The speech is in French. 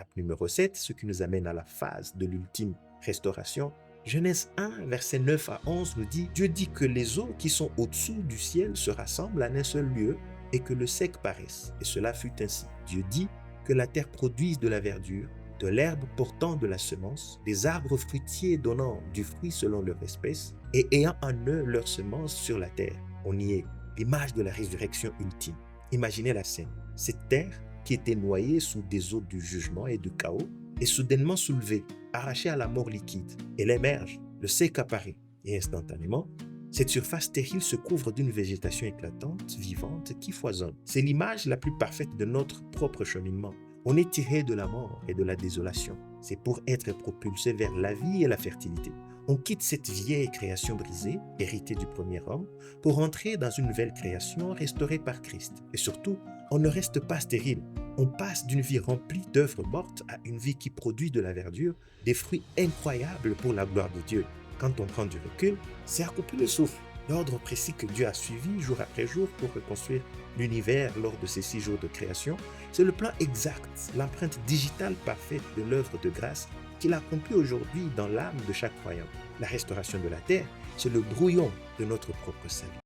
Étape numéro 7, ce qui nous amène à la phase de l'ultime restauration. Genèse 1, versets 9 à 11 nous dit, Dieu dit que les eaux qui sont au-dessous du ciel se rassemblent en un seul lieu et que le sec paraisse. Et cela fut ainsi. Dieu dit que la terre produise de la verdure, de l'herbe portant de la semence, des arbres fruitiers donnant du fruit selon leur espèce et ayant en eux leur semence sur la terre. On y est, l'image de la résurrection ultime. Imaginez la scène. Cette terre qui était noyée sous des eaux du jugement et du chaos est soudainement soulevée, arrachée à la mort liquide. Elle émerge, le sec apparaît et instantanément, cette surface stérile se couvre d'une végétation éclatante, vivante, qui foisonne. C'est l'image la plus parfaite de notre propre cheminement. On est tiré de la mort et de la désolation. C'est pour être propulsé vers la vie et la fertilité. On quitte cette vieille création brisée, héritée du premier homme, pour entrer dans une nouvelle création restaurée par Christ. Et surtout, on ne reste pas stérile. On passe d'une vie remplie d'œuvres mortes à une vie qui produit de la verdure, des fruits incroyables pour la gloire de Dieu. Quand on prend du recul, c'est à couper le souffle. L'ordre précis que Dieu a suivi jour après jour pour reconstruire l'univers lors de ces 6 jours de création, c'est le plan exact, l'empreinte digitale parfaite de l'œuvre de grâce qu'il accomplit aujourd'hui dans l'âme de chaque croyant. La restauration de la terre, c'est le brouillon de notre propre salut.